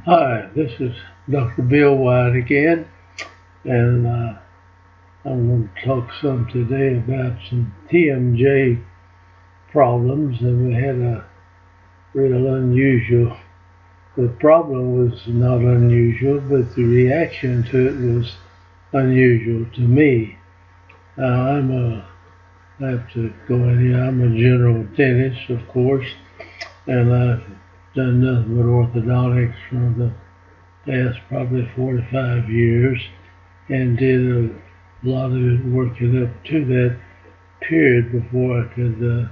Hi, this is Dr. Bill Wyatt again, and I'm going to talk some today about some TMJ problems, and we had a real unusual. The problem was not unusual, but the reaction to it was unusual to me. I have to go in here. I'm a general dentist, of course, and I've done nothing but orthodontics for the past probably 45 years, and did a lot of it working up to that period before I could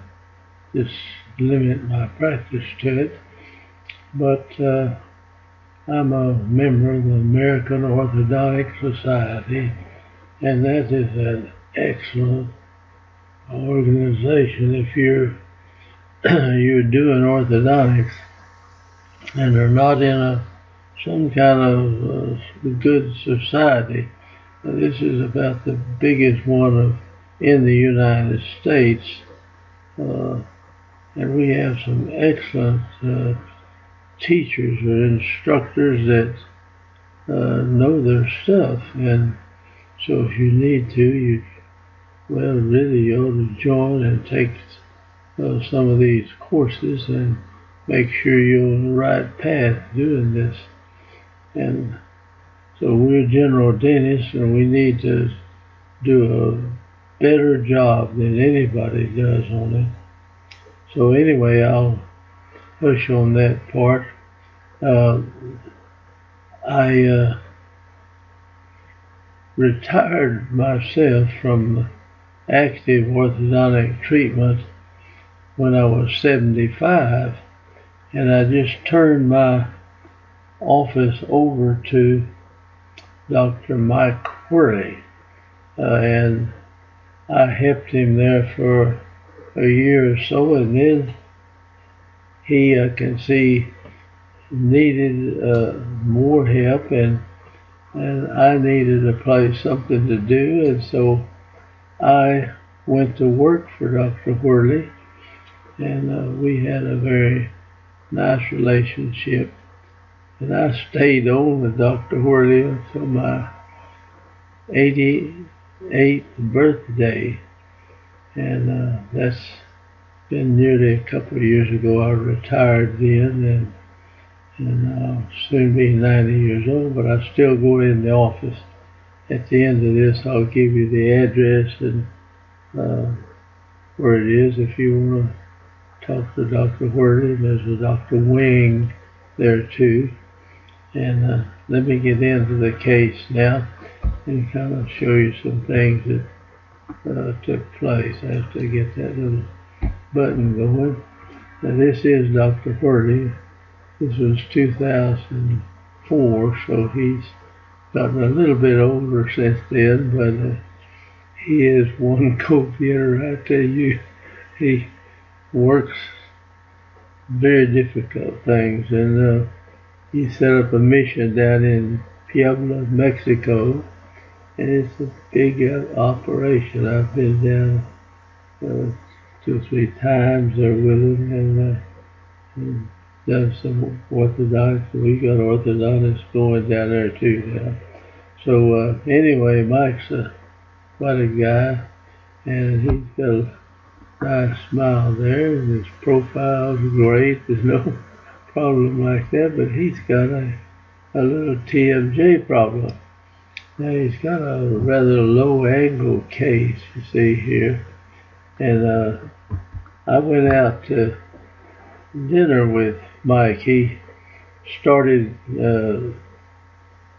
just limit my practice to it. But I'm a member of the American Orthodontic Society, and that is an excellent organization if you're doing orthodontics and are not in some kind of good society. This is about the biggest one in the United States, and we have some excellent teachers or instructors that know their stuff, and so if you need to, you really ought to join and take some of these courses and make sure you're on the right path doing this. And so we're general dentists, and we need to do a better job than anybody does on it. So anyway, I'll push on that part. I retired myself from active orthodontic treatment when I was 75, and I just turned my office over to Dr. Mike Wyatt, and I helped him there for a year or so, and then he can see needed more help, and I needed a place, something to do, and so I went to work for Dr. Wyatt, and we had a very nice relationship. And I stayed on with Dr. Wyatt until my 88th birthday, and that's been nearly a couple of years ago. I retired then, and I'll soon be 90 years old, but I still go in the office. At the end of this, I'll give you the address and where it is if you want to talk to Dr. Wyatt. There's a Dr. Wing there too. And let me get into the case now and kind of show you some things that took place. I have to get that little button going. Now this is Dr. Wyatt. This was 2004, so he's gotten a little bit older since then, but he is one go-getter, I tell you. He works very difficult things, and he set up a mission down in Puebla, Mexico, and it's a big operation. I've been down 2 or 3 times there with him, and done some orthodontics. We got orthodontists going down there too now. So anyway, Mike's quite a guy, and he's got a nice smile there, and his profile's great. There's no problem like that, but he's got a little TMJ problem. Now he's got a rather low angle case, you see here, and I went out to dinner with Mike. He started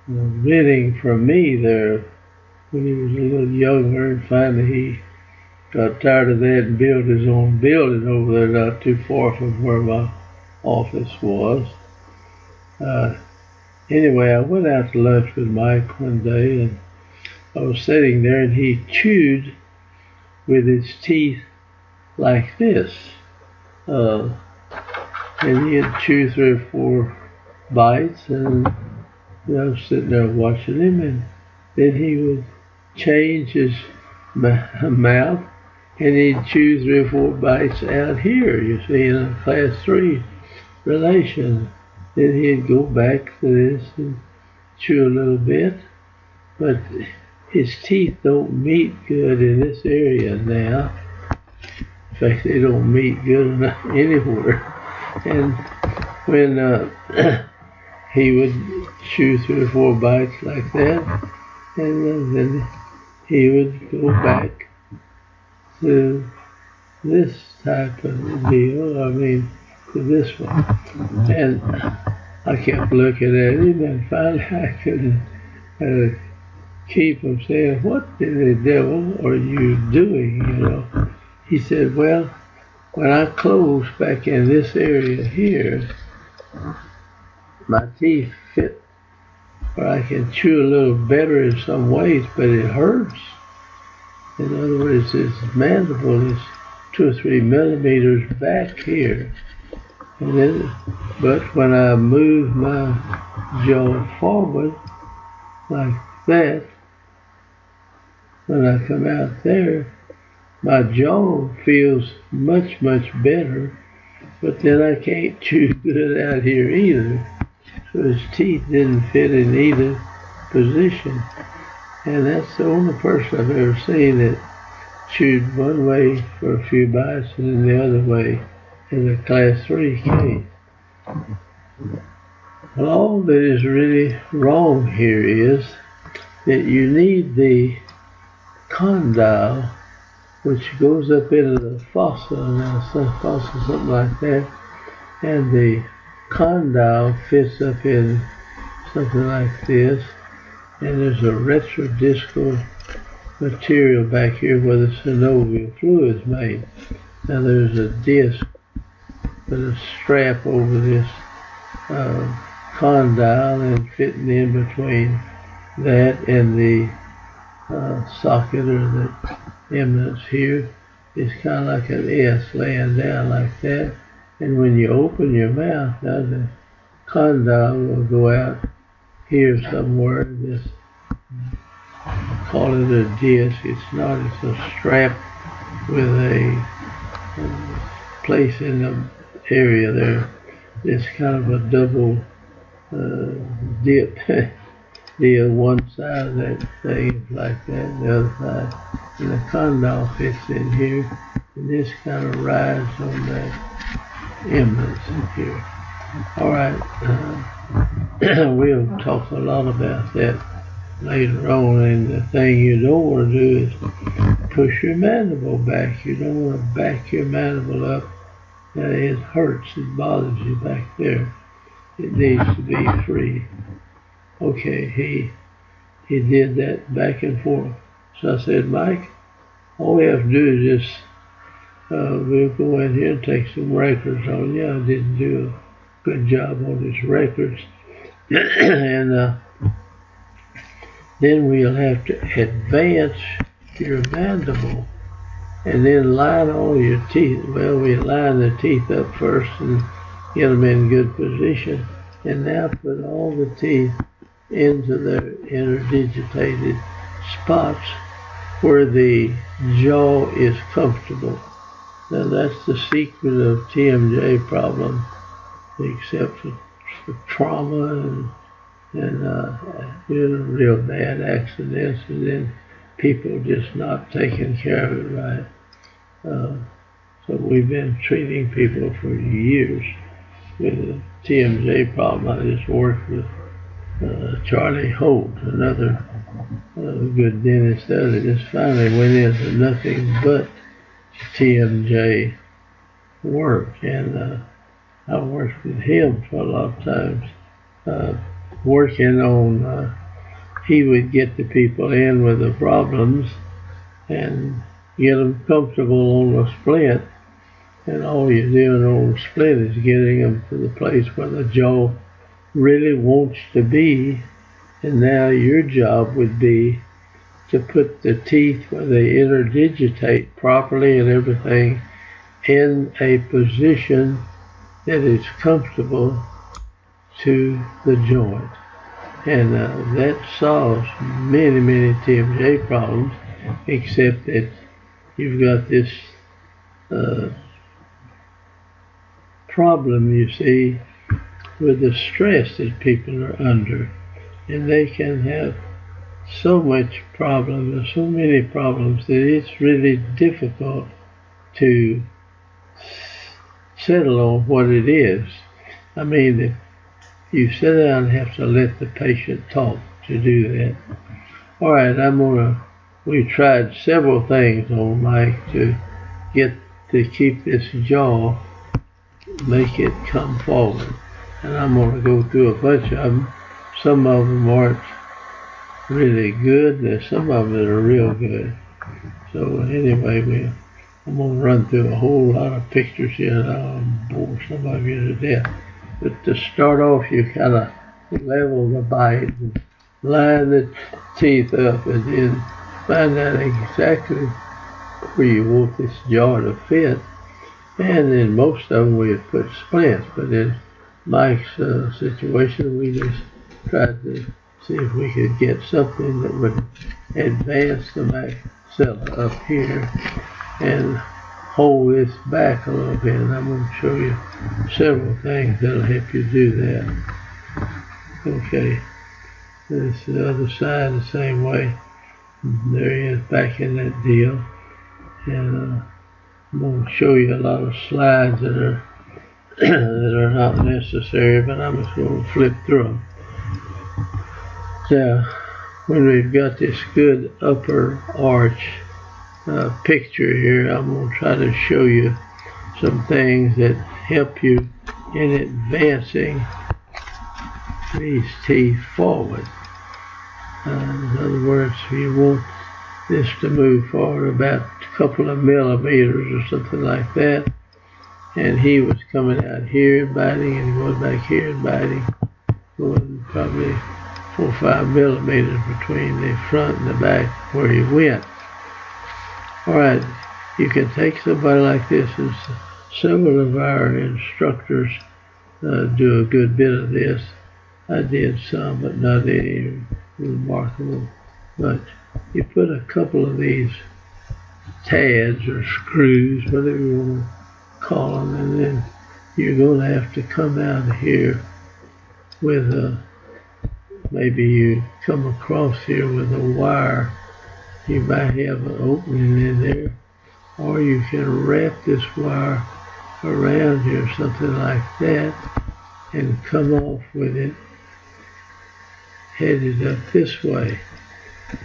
renting from me there when he was a little younger, and finally he got tired of that and built his own building over there not too far from where my office was. Anyway, I went out to lunch with Mike one day, and I was sitting there, and he chewed with his teeth like this. And he'd chew 3 or 4 bites, and I was sitting there watching him, and then he would change his mouth, and he'd chew 3 or 4 bites out here, you see, in a class 3 relation. then he'd go back to this and chew a little bit, but his teeth don't meet good in this area now. In fact, they don't meet good enough anywhere. And when he would chew 3 or 4 bites like that, and then he would go back to this type of deal, I mean, to this one. And I kept looking at him, and finally I couldn't keep from saying, "What in the devil are you doing?" You know. He said, "Well, when I close back in this area here, my teeth fit where I can chew a little better in some ways, but it hurts." In other words, his mandible is 2 or 3 millimeters back here. And then, but when I move my jaw forward like that, when I come out there, my jaw feels much, much better, but then I can't chew good out here either. So his teeth didn't fit in either position. And that's the only person I've ever seen that chewed one way for a few bites and then the other way in a class 3 case. Well, all that is really wrong here is that you need the condyle, which goes up into the fossa, something like that, and the condyle fits up in something like this, and there's a retrodiscal material back here where the synovial fluid is made. Now there's a disc with a strap over this condyle, and fitting in between that and the socket or the eminence here is kind of like an S laying down like that. And when you open your mouth, now the condyle will go out here somewhere. This, call it a disc. It's not. It's a strap with a place in the area there. It's kind of a double dip. The one side of that thing is like that, and the other side. And the condyle fits in here, and this kind of rides on that eminence in here. All right, we'll talk a lot about that later on. And the thing you don't want to do is push your mandible back. You don't want to back your mandible up. It hurts, it bothers you back there. It needs to be free. Okay, he did that back and forth. So I said, "Mike, all we have to do is just, we'll go in here and take some records on you." I didn't do a good job on his records. And then we'll have to advance your mandible and then line all your teeth. Well, we line the teeth up first and get them in good position. And now put all the teeth into their interdigitated spots where the jaw is comfortable. Now that's the secret of TMJ problem, except for trauma and real bad accidents, and then people just not taking care of it right. So we've been treating people for years with a TMJ problem. I just worked with Charlie Holt, another good dentist there, that just finally went into nothing but TMJ work. And I worked with him for a lot of times, working on, he would get the people in with the problems and get them comfortable on the splint. And all you're doing on the splint is getting them to the place where the jaw really wants to be. And now your job would be to put the teeth where they interdigitate properly and everything in a position that is comfortable to the joint. And that solves many, many TMJ problems, except that you've got this problem, you see, with the stress that people are under, and they can have so much problems, so many problems, that it's really difficult to settle on what it is. I mean, if you sit down and have to let the patient talk to do that. All right, we tried several things on Mike to keep this jaw, make it come forward. And I'm going to go through a bunch of them. Some of them aren't really good, there's some of them that are real good. So anyway, I'm going to run through a whole lot of pictures here, and I'll bore some of you to death. But to start off, you kind of level the bite and line the teeth up, and then find out exactly where you want this jaw to fit. And in most of them, we put splints, but in Mike's situation, we just tried to see if we could get something that would advance the maxilla up here and hold this back a little bit. And I'm going to show you several things that'll help you do that. Okay, this is the other side the same way. There he is back in that deal. And I'm going to show you a lot of slides that are that are not necessary, but I'm just going to flip through them. Now, when we've got this good upper arch picture here, I'm going to try to show you some things that help you in advancing these teeth forward. In other words, you want this to move forward about a couple of millimeters or something like that. And he was coming out here and biting, and going back here and biting, going probably 4 or 5 millimeters between the front and the back where he went. All right, you can take somebody like this, and several of our instructors do a good bit of this. I did some, but not any remarkable. But you put a couple of these tads or screws, whatever you want to call them, and then you're going to have to come out here with maybe you come across here with a wire. You might have an opening in there, or you can wrap this wire around here, something like that, and come off with it headed up this way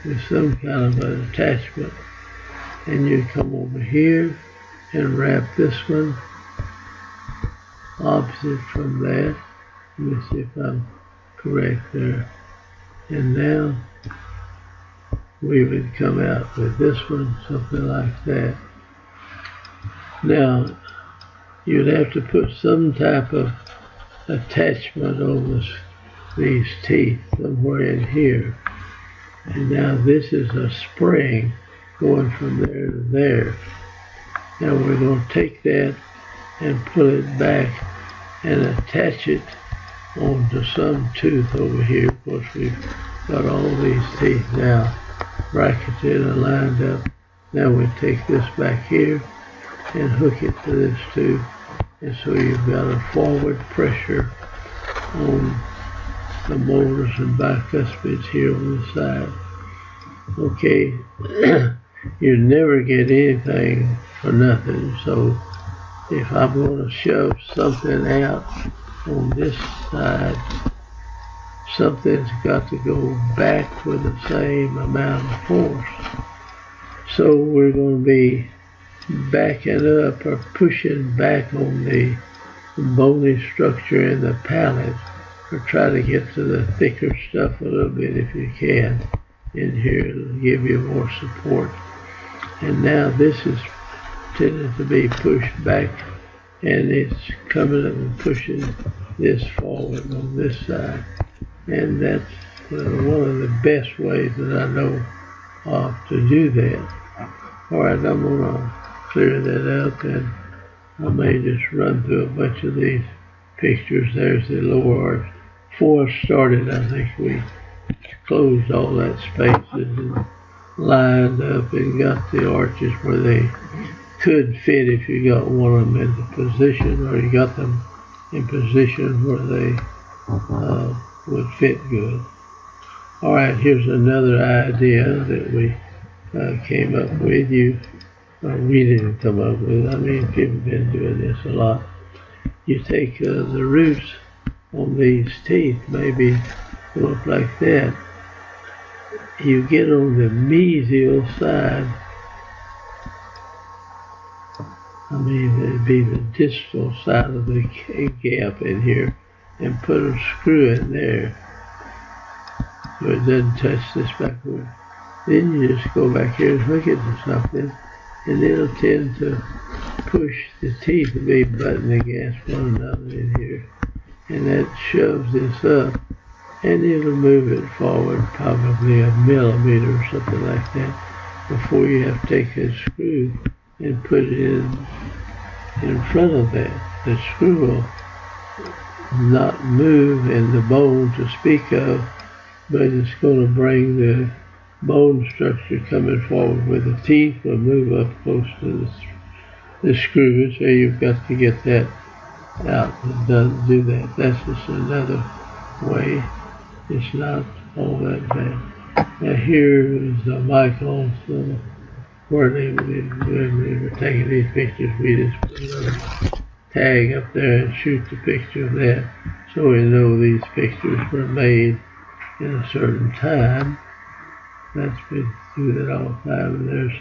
with some kind of an attachment. And you come over here and wrap this one opposite from that. Let me see if I'm correct there. And now we would come out with this one, something like that. Now, you'd have to put some type of attachment on these teeth somewhere in here. And now this is a spring going from there to there. Now we're going to take that and pull it back and attach it onto some tooth over here. Of course, we've got all these teeth now bracketed and lined up. Now we take this back here and hook it to this tooth, and so you've got a forward pressure on the molars and bicuspids here on the side. Okay, you never get anything for nothing, so if I'm going to shove something out on this side, something's got to go back with the same amount of force. So we're going to be backing up or pushing back on the bony structure in the palate, or try to get to the thicker stuff a little bit if you can in here. It'll give you more support. And now this is tending to be pushed back, and it's coming up and pushing this forward on this side. And that's one of the best ways that I know of to do that. All right, I'm going to clear that up, and I may just run through a bunch of these pictures. There's the lower arch. Before I started, I think we closed all that spaces and lined up and got the arches where they could fit if you got one of them into position, or you got them in position where they would fit good. All right, here's another idea that we came up with. We didn't come up with. I mean, people have been doing this a lot. You take the roots on these teeth, maybe look like that. You get on the mesial side. I mean, it'd be the distal side of the gap in here, and put a screw in there so it doesn't touch this backward. Then you just go back here and hook it to something, and it'll tend to push the teeth to be butting against one another in here. And that shoves this up, and it'll move it forward probably a millimeter or something like that before you have to take a screw and put it in front of that. The screw will not move in the bone to speak of, but it's going to bring the bone structure coming forward where the teeth will move up close to the screw, so you've got to get that out. It doesn't do that. That's just another way. It's not all that bad. Now here is Michael's where they were taking these pictures. We just put a little tag up there and shoot the picture of that, so we know these pictures were made in a certain time. That's been do that all the time, and there's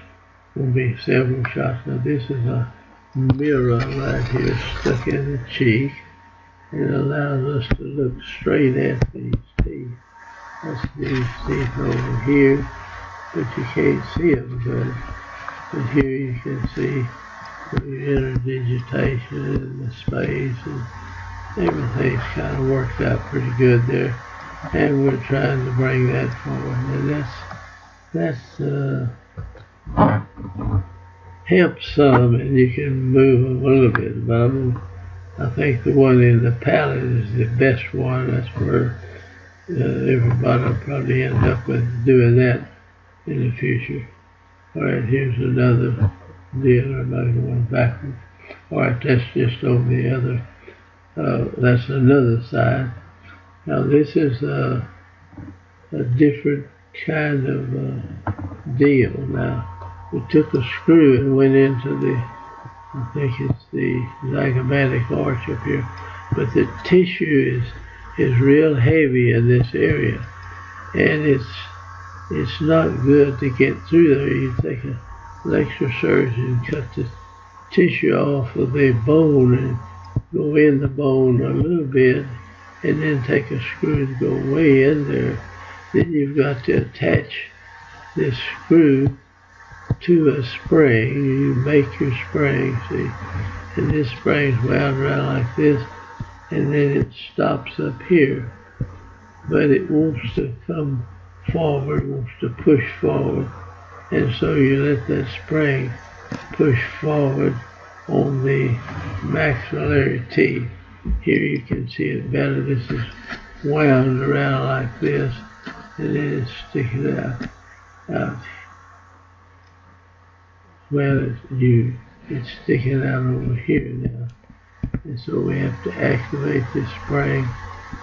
going to be several shots. Now this is a mirror right here stuck in the cheek, and it allows us to look straight at these teeth. That's these teeth over here, but you can't see them good. But here you can see the interdigitation and the space, and everything's kind of worked out pretty good there. And we're trying to bring that forward, and that's helps some, and you can move them a little bit. But I think the one in the palate is the best one. That's where everybody will probably end up with doing that in the future. All right, here's another deal. Everybody going backwards. All right, that's just over the other. That's another side. Now this is a different kind of deal. Now we took a screw and went into the, I think it's the zygomatic arch up here, but the tissue is real heavy in this area, and it's not good to get through there. You take an electrosurgeon, cut the tissue off of the bone and go in the bone a little bit, and then take a screw to go way in there. Then you've got to attach this screw to a spring. You make your spring, see, and this spring's wound around like this, and then it stops up here, but it wants to come forward, wants to push forward, and so you let that spring push forward on the maxillary teeth. Here you can see it better. This is wound around like this, and then it's sticking out. Well, it's sticking out over here now, and so we have to activate this spring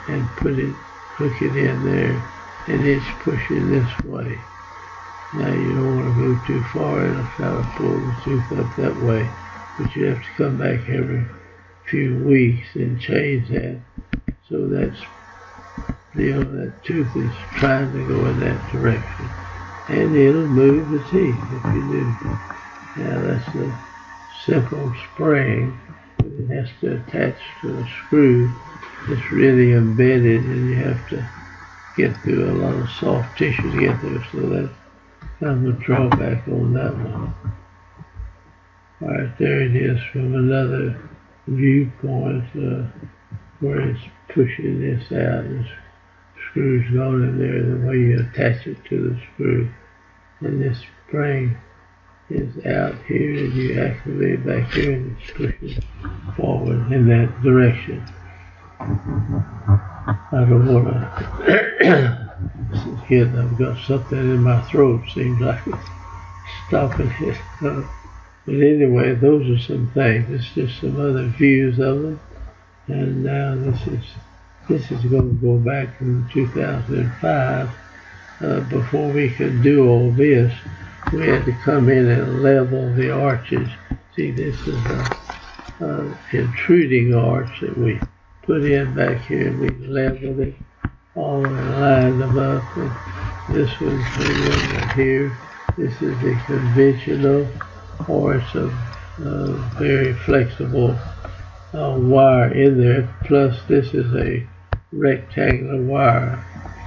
and hook it in there, and it's pushing this way. Now you don't want to go too far, it'll try to pull the tooth up that way, but you have to come back every few weeks and change that, so that's, that tooth is trying to go in that direction, and it'll move the teeth if you do. Now that's a simple spring, but it has to attach to a screw that's really embedded, and you have to get through a lot of soft tissue to get there, so that's kind of a drawback on that one. Alright, there it is from another viewpoint, where it's pushing this out, and the screw's going in there, the way you attach it to the screw, and this spring is out here, and you activate it back here, and it's pushing forward in that direction. I don't want to get, I've got something in my throat, seems like it's stopping it. But anyway, those are some things. It's just some other views of them. And now this is going to go back to 2005. Before we could do all this, we had to come in and level the arches. See, this is a intruding arch that we put in back here, and we leveled it all and lined them up. And this one's right here. This is the conventional arch of very flexible wire in there. Plus, this is a rectangular wire.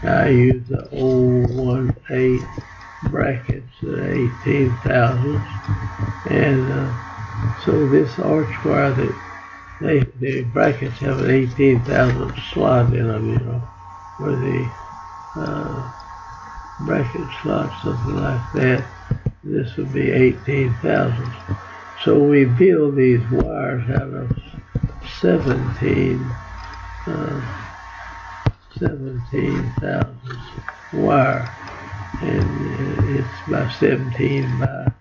I use the 018 brackets at 18 thousandths, and so this arch wire, the brackets have an 18 thousandth slot in them, you know, where the bracket slot, something like that. This would be 18 thousandths. So we build these wires out of 17 thousandths wire, and it's by 17 by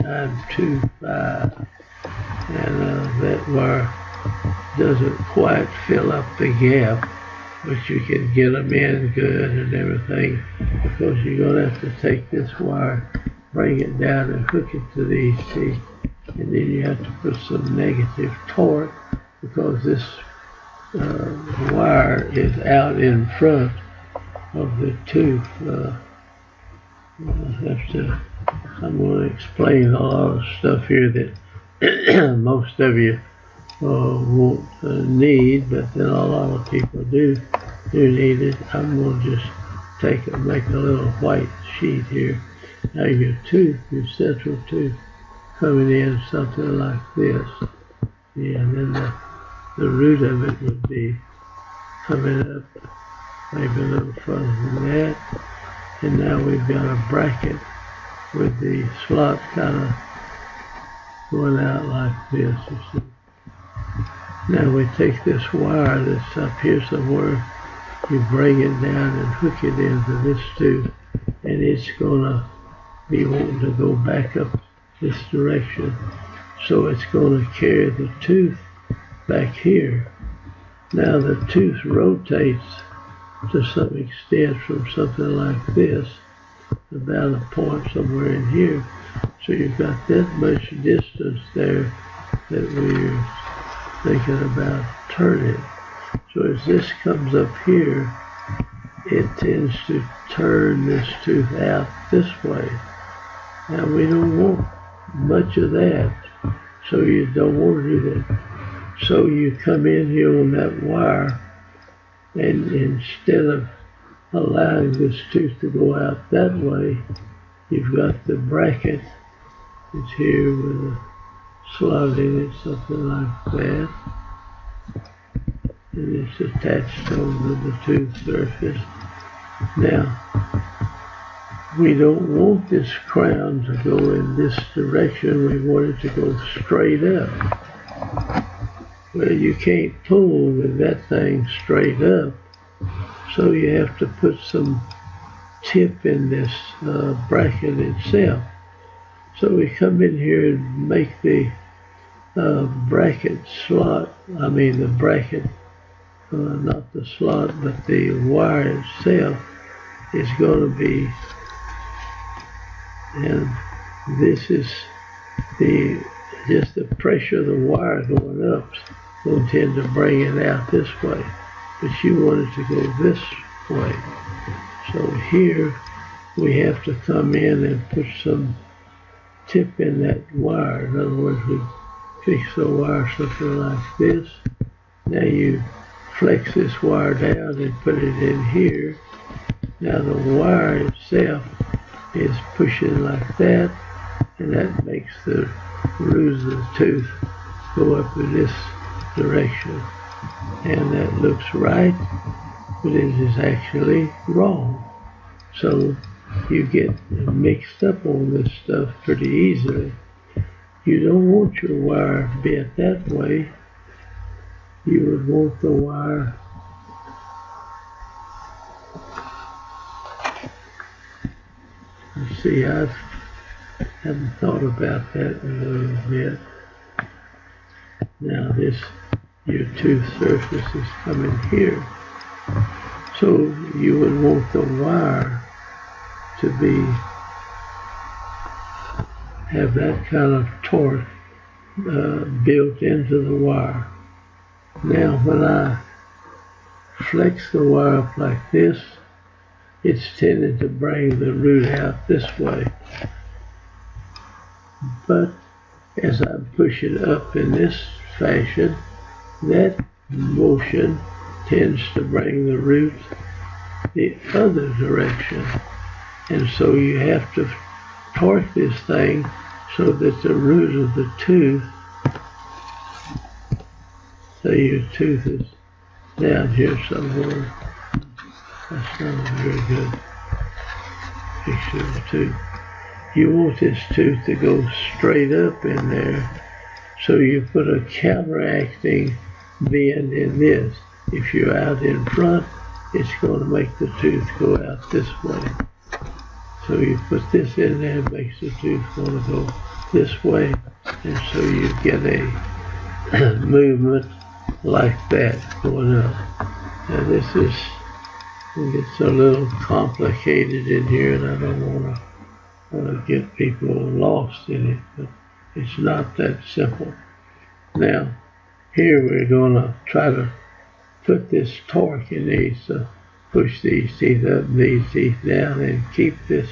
times 2.5, and that wire doesn't quite fill up the gap, but you can get them in good and everything, because you're going to have to take this wire, bring it down and hook it to these teeth, and then you have to put some negative torque, because this wire is out in front of the tooth. I'm going to explain a lot of stuff here that most of you won't need, but then a lot of people do need it. I'm going to just make a little white sheet here. Now your tooth, your central tooth, coming in something like this. Yeah, and then the root of it would be coming up maybe a little further than that. And now we've got a bracket with the slot kind of going out like this, you see. Now we take this wire that's up here somewhere, you bring it down and hook it into this tooth, and it's going to be wanting to go back up this direction. So it's going to carry the tooth back here. Now the tooth rotates to some extent from something like this, about a point somewhere in here. So you've got that much distance there that we're thinking about turning. So as this comes up here, it tends to turn this tooth out this way. Now we don't want much of that, so you don't want to do that. So you come in here on that wire, and instead of allowing this tooth to go out that way, you've got the bracket. It's here with a slot in it, something like that. And it's attached over the tooth surface. Now, we don't want this crown to go in this direction. We want it to go straight up. Well, you can't pull with that thing straight up, so you have to put some tip in this bracket itself. So we come in here and make the bracket slot, I mean the bracket, not the slot, but the wire itself is going to be, and this is just the pressure of the wire going up will tend to bring it out this way, but you want it to go this way. So here we have to come in and put some tip in that wire. In other words, we fix the wire something like this. Now you flex this wire down and put it in here. Now the wire itself is pushing like that, and that makes the roots of the tooth go up in this direction. And that looks right, but it is actually wrong. So you get mixed up on this stuff pretty easily. You don't want your wire bent that way. You would want the wire see, I haven't thought about that a little bit. Now this your tooth surface is coming here. So you would want the wire to have that kind of torque built into the wire. Now when I flex the wire up like this, it's tending to bring the root out this way. But as I push it up in this fashion, that motion tends to bring the root the other direction. And so you have to torque this thing so that the root of the tooth, say your tooth is down here somewhere. That's not a very good picture of the tooth. You want this tooth to go straight up in there, so you put a counteracting bend in this. If you're out in front, it's going to make the tooth go out this way. So you put this in there, it makes the tooth want to go this way, and so you get a movement like that going up. Now this gets a little complicated in here, and I don't want to get people lost in it, but it's not that simple. Now here we're going to try to put this torque in these, push these teeth up, these teeth down, and keep this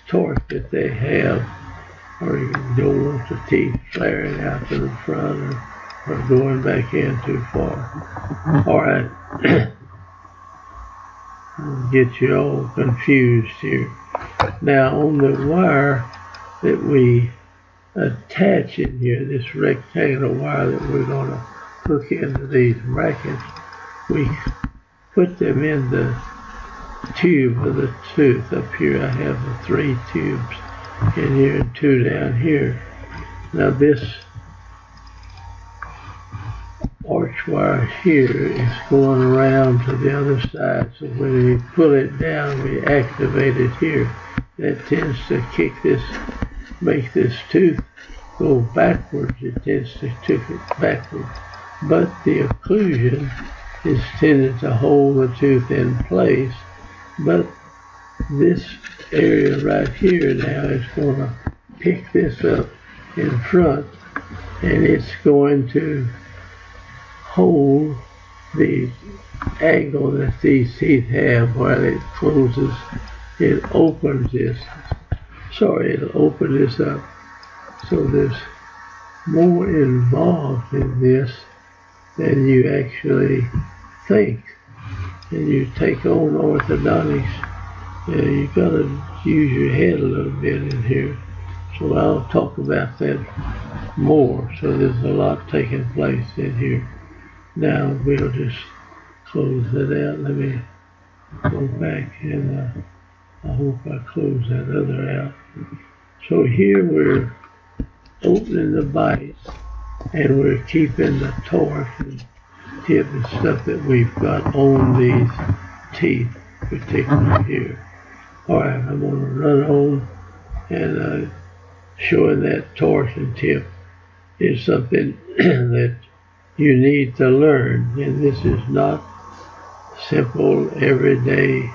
torque that they have, or you don't want the teeth flaring out to the front or going back in too far. All right, I'll get you all confused here. Now on the wire that we attach in here, this rectangular wire that we're going to hook into these brackets, we put them in the tube of the tooth. Up here I have the 3 tubes in here and 2 down here. Now this arch wire here is going around to the other side, so when we pull it down, we activate it here. That tends to kick this, make this tooth go backwards. It tends to tick it backwards. But the occlusion is tended to hold the tooth in place. But this area right here now is going to pick this up in front, and it's going to hold the angle that these teeth have while it closes. It opens this. Sorry, it'll open this up. So there's more involved in this than you actually think. And you take on orthodontics, you got to use your head a little bit in here. So I'll talk about that more. So there's a lot taking place in here. Now we'll just close that out. Let me go back, and I hope I close that other out. So here we're opening the bites, and we're keeping the torque and tip and stuff that we've got on these teeth, particularly here. All right, I'm going to run on and showing that torque and tip is something that you need to learn, and this is not simple, everyday,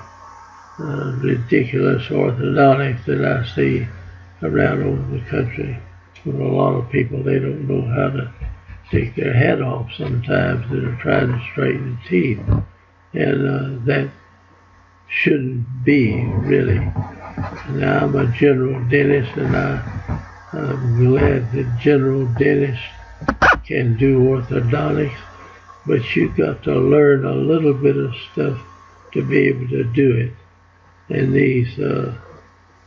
ridiculous orthodontics that I see around over the country. With a lot of people, they don't know how to take their hat off sometimes that are trying to straighten the teeth, and that shouldn't be, really. Now, I'm a general dentist, and I'm glad that general dentists can do orthodontics, but you've got to learn a little bit of stuff to be able to do it. And these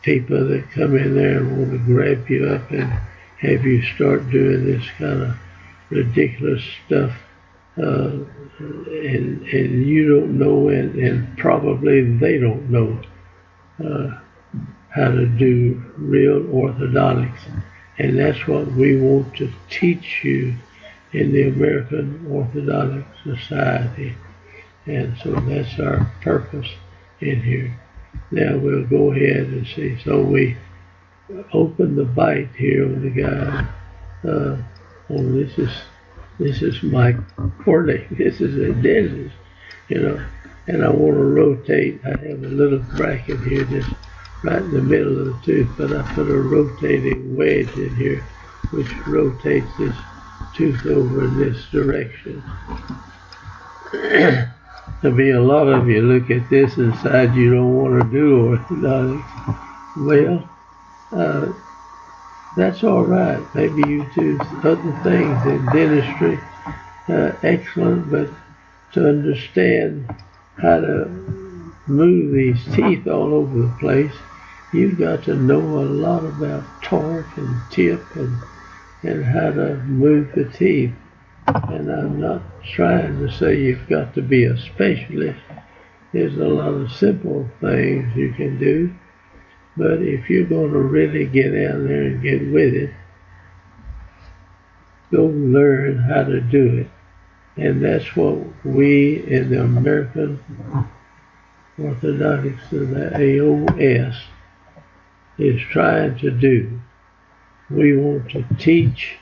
people that come in there and want to grab you up and have you start doing this kind of ridiculous stuff, and you don't know, and probably they don't know how to do real orthodontics. And that's what we want to teach you in the American Orthodontic Society. And so that's our purpose in here. Now we'll go ahead and see. So we open the bite here on the guy. This is This is my cornea. This is a dentist, you know. And I want to rotate. I have a little bracket here just right in the middle of the tooth, but I put a rotating wedge in here which rotates this tooth over in this direction. There'll be a lot of you look at this and decide you don't want to do orthodontics. Well, that's all right. Maybe you do other things in dentistry, excellent, but to understand how to move these teeth all over the place, you've got to know a lot about torque and tip and how to move the teeth. And I'm not trying to say you've got to be a specialist. There's a lot of simple things you can do. But if you're going to really get down there and get with it, go learn how to do it. And that's what we in the American Orthodontics, the AOS, is trying to do. We want to teach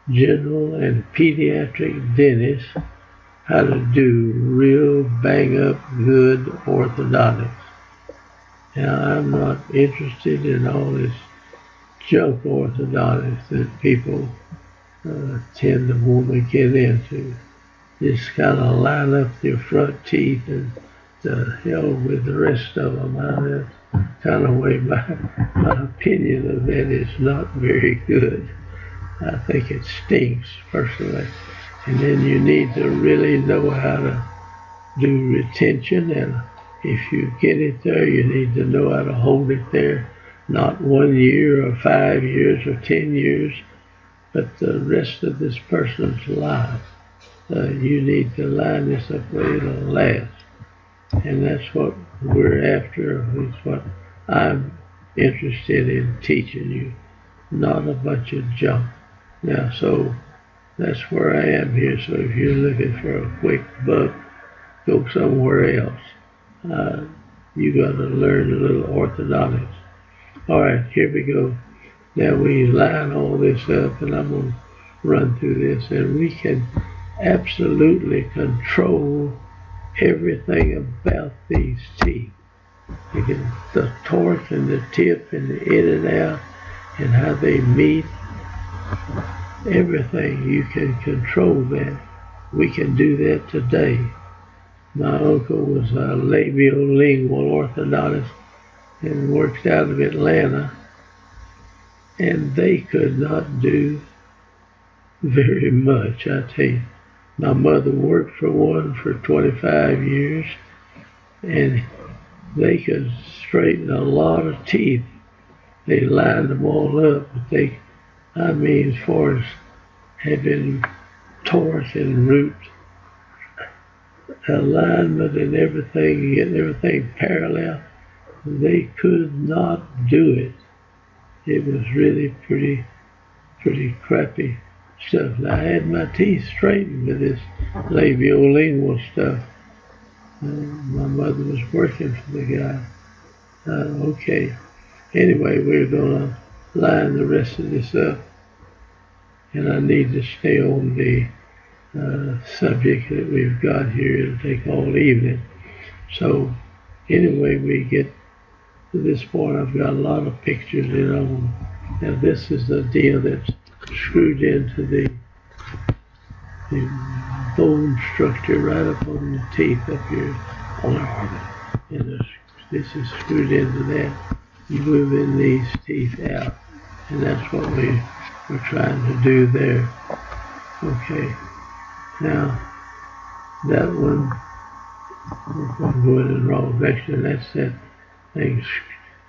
general and pediatric dentists how to do real bang-up good orthodontics. Now, I'm not interested in all this junk orthodontics that people tend to want to get into. Just kind of line up your front teeth and to hell with the rest of them. That's kind of way my opinion of that is not very good. I think it stinks, personally. And then you need to really know how to do retention, and if you get it there, you need to know how to hold it there, not 1 year or 5 years or 10 years, but the rest of this person's life. You need to line this up where it'll last. And that's what we're after, is what I'm interested in teaching you, not a bunch of junk. Now, so that's where I am here. So if you're looking for a quick buck, go somewhere else. You got to learn a little orthodontics. All right, here we go. Now we line all this up, and I'm going to run through this, and we can absolutely control everything about these teeth. You can, the torque and the tip and the in and out and how they meet, everything, you can control that. We can do that today. My uncle was a labiolingual orthodontist and worked out of Atlanta, and they could not do very much, I tell you. My mother worked for one for 25 years, and they could straighten a lot of teeth. They lined them all up, but they, I mean, as far as having torque and root alignment and everything, getting everything parallel, they could not do it. It was really pretty crappy stuff. Now, I had my teeth straightened with this labiolingual stuff. My mother was working for the guy. Okay. Anyway, we're going to line the rest of this up. And I need to stay on the subject that we've got here. It'll take all evening. So, anyway, we get to this point. I've got a lot of pictures in them. Now, this is the deal that's screwed into the bone structure right up on the teeth up here. And this is screwed into that. You move in these teeth out, and that's what we're trying to do there. Okay. Now, that one, I'm going in the wrong direction. That's that thing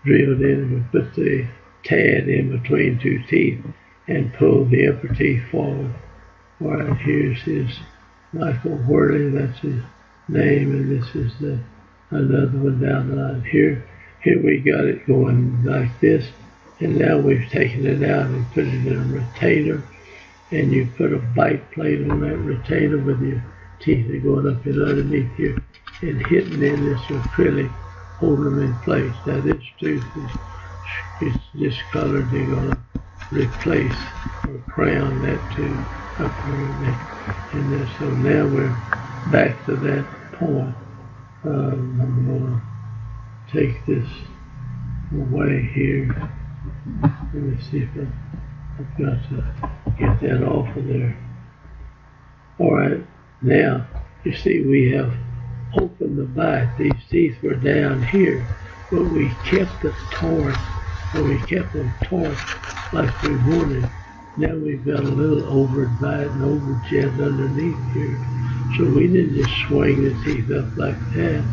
drilled in. We put the tad in between two teeth and pull the upper teeth forward. All right, here's his Michael Worley. That's his name, and this is another one down the line. Here we got it going like this, and now we've taken it out and put it in a retainer, and you put a bite plate on that retainer with your teeth are going up and underneath here and hitting in this acrylic, holding them in place. Now this tooth is discolored. They're going to replace or crown that tooth. And so now we're back to that point. I'm going to take this away here. Let me see if I've got to get that off of there. All right, now you see we have opened the bite. These teeth were down here, but we kept the torque, or we kept them torqued like we wanted. Now we've got a little overed bite and overjet underneath here. So we didn't just swing the teeth up like that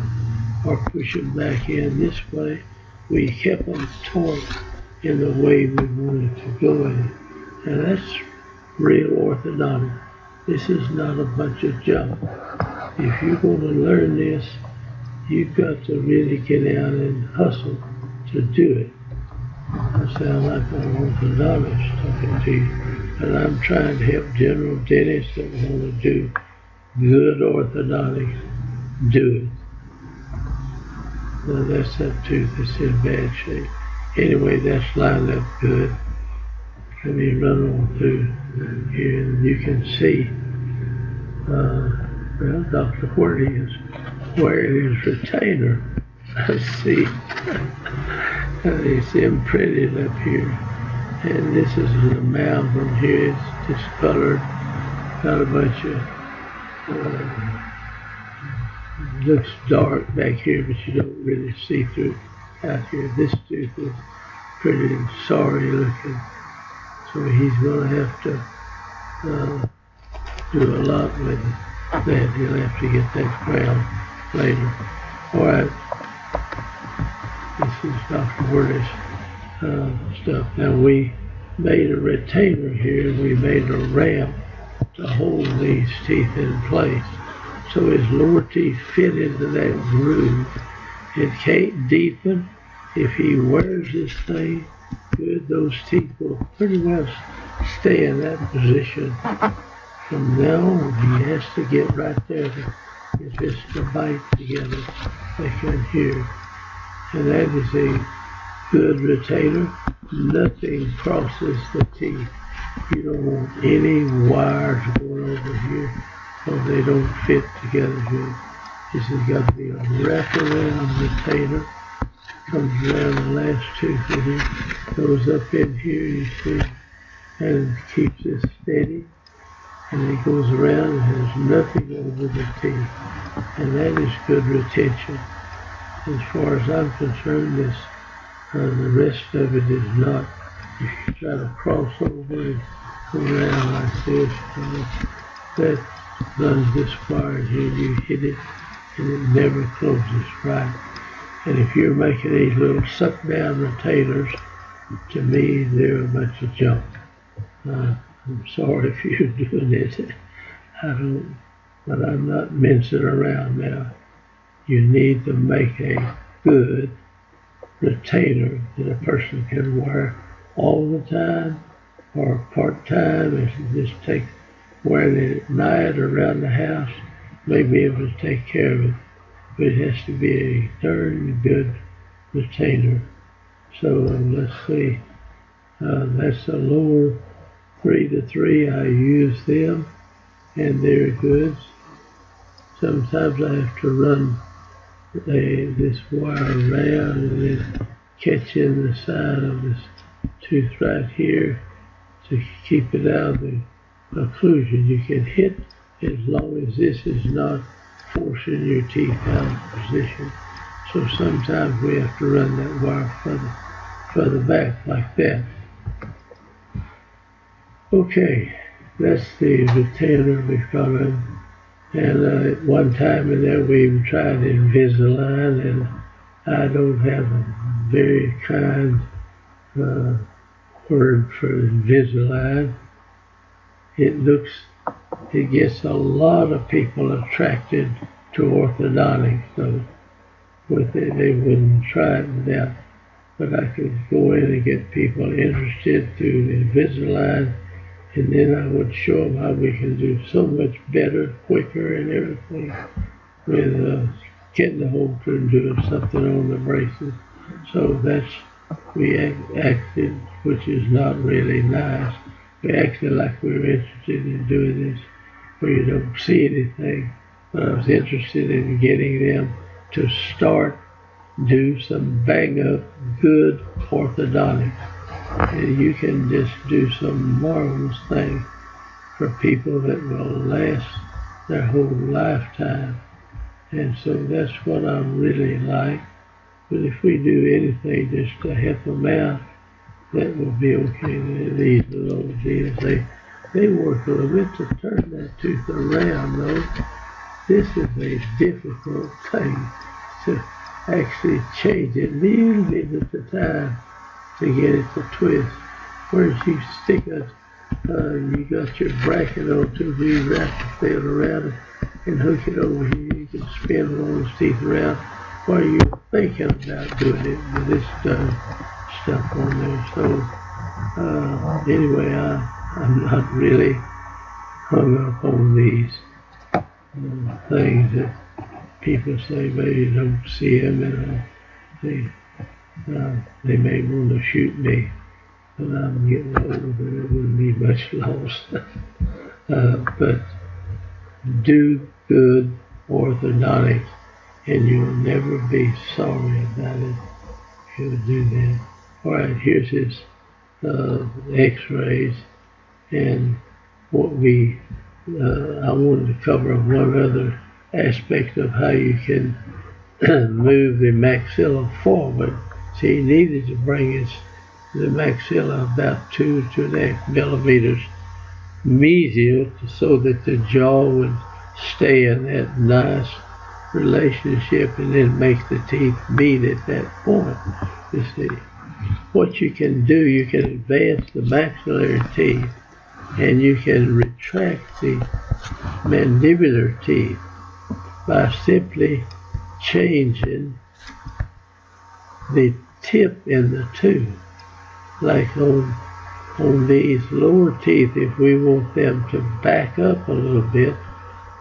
or push them back in this way. We kept them torqued in the way we wanted to go in it. And that's real orthodontic. This is not a bunch of junk. If you're going to learn this, you've got to really get out and hustle to do it. I sound like an orthodontist talking to you, but I'm trying to help general dentists that want to do good orthodontics do it. Now that's that tooth that's in bad shape. Anyway, that's lined up good. Let me run on through here and you can see, well, Dr. Where is wearing his retainer. I see. It's imprinted up here. And this is an amalgam here. It's discolored. Got a bunch of, looks dark back here, but you don't really see through out here. This tooth is pretty sorry looking. So he's going to have to do a lot with that. He'll have to get that ground later. All right. This is Dr. Werner's stuff. Now we made a retainer here. We made a ramp to hold these teeth in place. So his lower teeth fit into that groove. It can't deepen. If he wears this thing good, those teeth will pretty well stay in that position. From now on, he has to get right there to get this to bite together like in here. And that is a good retainer. Nothing crosses the teeth. You don't want any wires going over here, or they don't fit together good. This has got to be a wraparound retainer. Comes around the last tooth in here, goes up in here, you see, and keeps it steady. And it goes around and has nothing over the teeth. And that is good retention. As far as I'm concerned, this, the rest of it is not. If you try to cross over and go around like this, that runs this far in here, you hit it, and it never closes right. And if you're making these little suck-down retainers, to me, they're a bunch of junk. I'm sorry if you're doing it. I don't, but I'm not mincing around now. You need to make a good retainer that a person can wear all the time or part-time. If you just take wearing it at night or around the house, may be able to take care of it. But it has to be a darn good retainer. So let's see, that's a lower 3 to 3. I use them and they're good. Sometimes I have to run this wire around and then catch in the side of this tooth right here to keep it out of the occlusion. You can hit as long as this is not forcing your teeth out of position. So sometimes we have to run that wire further back like that. Okay, that's the retainer we've got on. And at one time in there we even tried Invisalign, and I don't have a very kind word for Invisalign. It gets a lot of people attracted to orthodontics, so with it they wouldn't try it without. But I could go in and get people interested through Invisalign, and then I would show them how we can do so much better, quicker, and everything with getting the holter and doing something on the braces. So that's, we acted, which is not really nice. we acted like we were interested in doing this where you don't see anything. But I was interested in getting them to do some bang-up good orthodontics. And you can just do some marvelous things for people that will last their whole lifetime. And so that's what I really like. But if we do anything just to help them out, that will be okay. These little deals, they work a little bit to turn that tooth around, though. This is a difficult thing to actually change it a little bit at the time to get it to twist. Whereas you stick you got your bracket on to wrap the thread around it and hook it over here. You can spin all those teeth around while you're thinking about doing it with this stuff on there. So anyway, I'm not really hung up on these things that people say maybe don't see them and they may want to shoot me. But I'm getting older, it wouldn't be much loss. But do good orthodontics, and you'll never be sorry about it if you do that. All right, here's his X-rays, and what I wanted to cover one other aspect of how you can move the maxilla forward. See, he needed to bring the maxilla about 2.5 millimeters mesial so that the jaw would stay in that nice relationship and then make the teeth meet at that point. You see, what you can do, you can advance the maxillary teeth and you can retract the mandibular teeth by simply changing the tip in the tooth. Like on these lower teeth, if we want them to back up a little bit,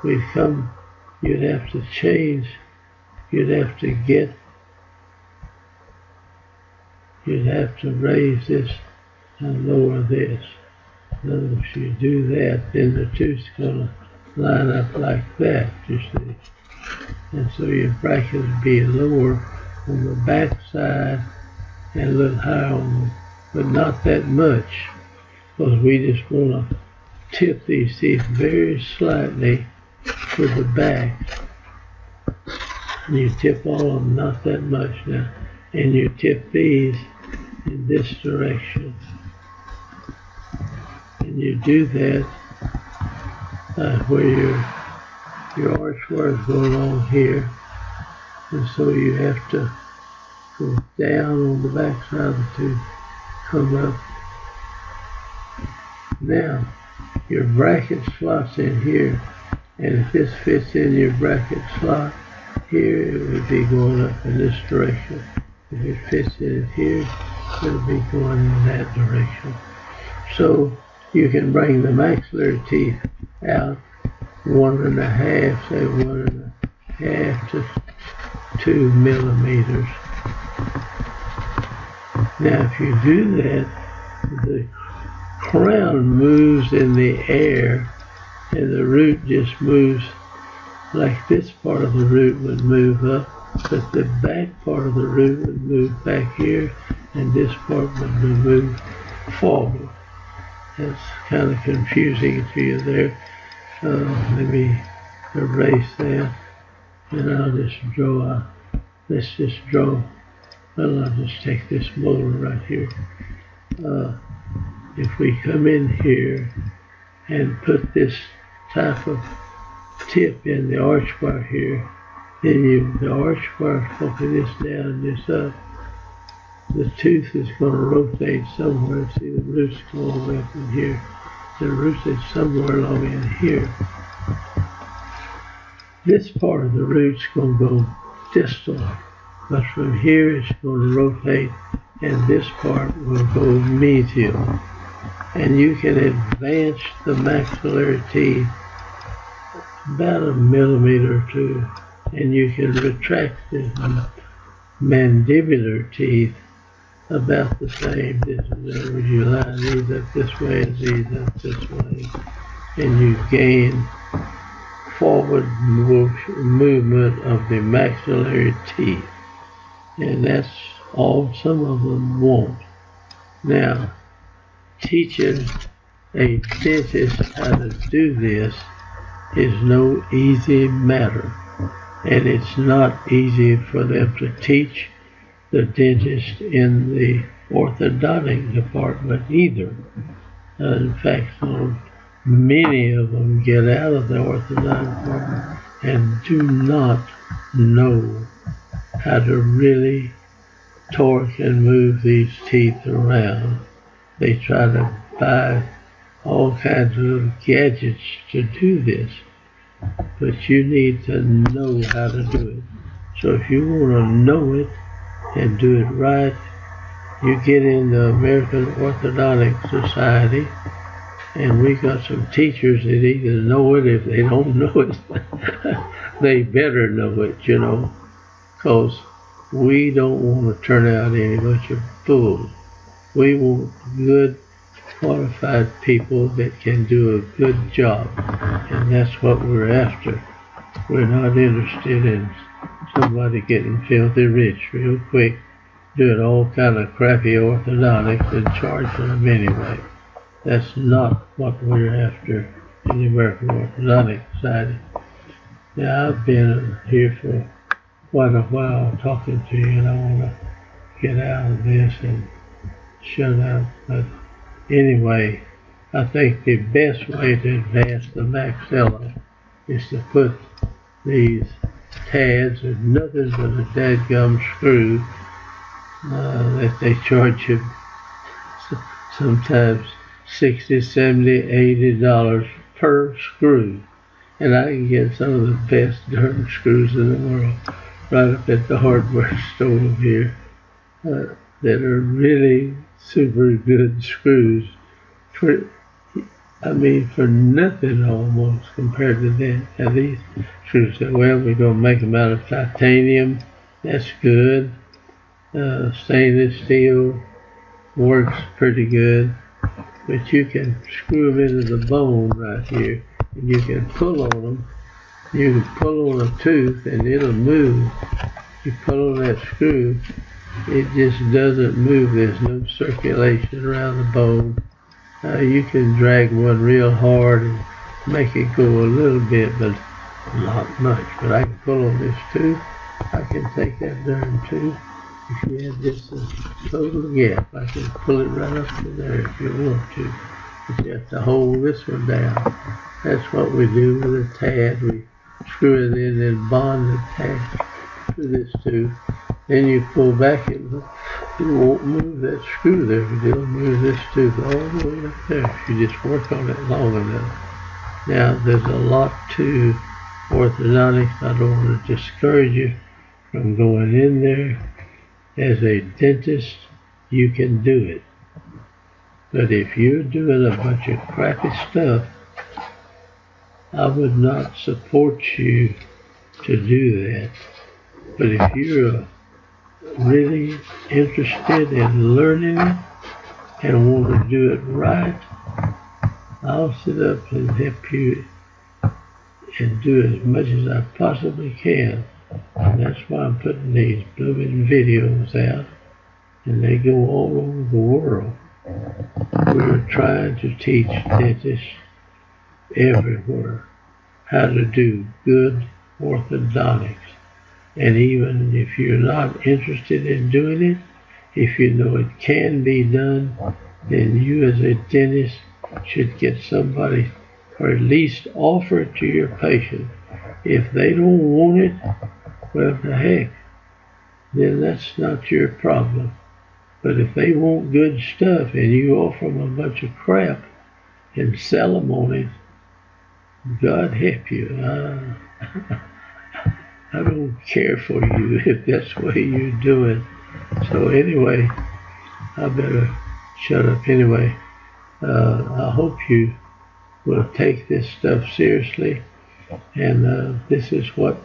you'd have to change, you'd have to raise this and lower this. And if you do that, then the tooth's going to line up like that, you see. And so your bracket would be lower on the back side and a little higher on but not that much, because we just want to tip these teeth very slightly to the back. And you tip all of them, not that much now, and you tip these in this direction. And you do that where your archwire is going on here, and so you have to go down on the back side of the tooth, come up. Now, your bracket slots in here, and if this fits in your bracket slot here, it would be going up in this direction. If it fits in here, it would be going in that direction. So you can bring the maxillary teeth out 1.5, say 1.5 to 2 millimeters. Now, if you do that, the crown moves in the air, and the root just moves like this part of the root would move up, but the back part of the root would move back here, and this part would move forward. That's kind of confusing to you there. Let me erase that, and I'll just draw. Let's just draw. Well, I'll just take this molar right here. If we come in here and put this type of tip in the archwire here, then the archwire is going to be this down and this up. The tooth is going to rotate somewhere. See, the root's going all the way up in here. The root is somewhere along in here. This part of the root's going to go distal, but from here it's going to rotate, and this part will go mesial. And you can advance the maxillary teeth about 1 millimeter or 2, and you can retract the mandibular teeth about the same. This is where you line these up this way and these up this way, and you gain forward movement of the maxillary teeth, and that's all some of them want. Now, teaching a dentist how to do this is no easy matter, and it's not easy for them to teach the dentist in the orthodontic department either. In fact, many of them get out of the orthodontic department and do not know how to really torque and move these teeth around. They try to buy all kinds of gadgets to do this, but you need to know how to do it. So if you want to know it and do it right, you get in the American Orthodontic Society, and we got some teachers that either know it. If they don't know it, they better know it, you know, because we don't want to turn out any bunch of fools. We want good, qualified people that can do a good job, and that's what we're after. We're not interested in somebody getting filthy rich real quick, doing all kind of crappy orthodontics and charging them anyway. That's not what we're after in the American Orthodontic Society. Now, I've been here for quite a while talking to you, and I want to get out of this and shut up. But anyway, I think the best way to advance the maxilla is to put these tads and nothing but a dadgum screw that they charge you sometimes $60, $70, $80 per screw. And I can get some of the best darn screws in the world right up at the hardware store here that are really super good screws for nothing almost compared to that. Now these screws say, well, we're going to make them out of titanium. That's good. Stainless steel works pretty good. But you can screw them into the bone right here, and you can pull on them. You can pull on a tooth and it'll move. You pull on that screw, it just doesn't move. There's no circulation around the bone. You can drag one real hard and make it go a little bit, but not much. But I can pull on this tooth. I can take that darn tooth. If you had just a total gap, I can pull it right up to there if you want to. But you have to hold this one down. That's what we do with a tad. We screw it in and bond the tad to this tooth. Then you pull back and you won't move that screw there, but it'll move this tooth all the way up there if you just work on it long enough. Now, there's a lot to orthodontics. I don't want to discourage you from going in there. As a dentist, you can do it. But if you're doing a bunch of crappy stuff, I would not support you to do that. But if you're really interested in learning it and want to do it right, I'll sit up and help you and do as much as I possibly can. And that's why I'm putting these blooming videos out, and they go all over the world. We're trying to teach dentists everywhere how to do good orthodontics. And even if you're not interested in doing it, if you know it can be done, then you as a dentist should get somebody, or at least offer it to your patient. If they don't want it, well, the heck, then that's not your problem. But if they want good stuff and you offer them a bunch of crap and sell them on it, God help you. I don't care for you if that's the way you do it. So anyway, I better shut up anyway. I hope you will take this stuff seriously, and this is what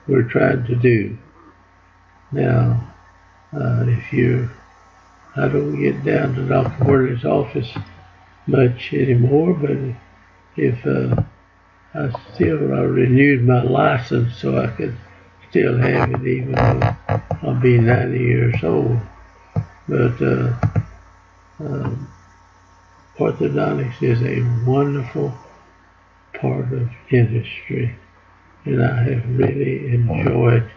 we're trying to do. Now, if you're I don't get down to Dr. Worley's office much anymore, but if I renewed my license so I could still have it even though I'll be 90 years old. But orthodontics is a wonderful part of dentistry, and I have really enjoyed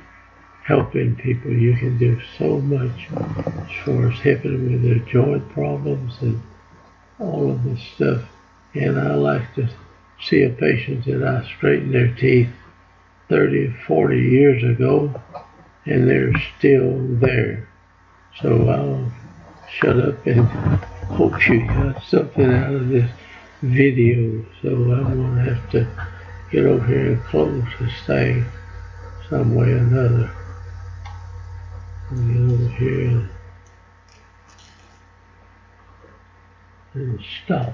helping people. You can do so much as far as helping them with their joint problems and all of this stuff. And I like to see a patient that I straightened their teeth 30 or 40 years ago, and they're still there. So I'll shut up and hope you got something out of this video. So I'm going to have to get over here and close this thing some way or another. Get over here and stop.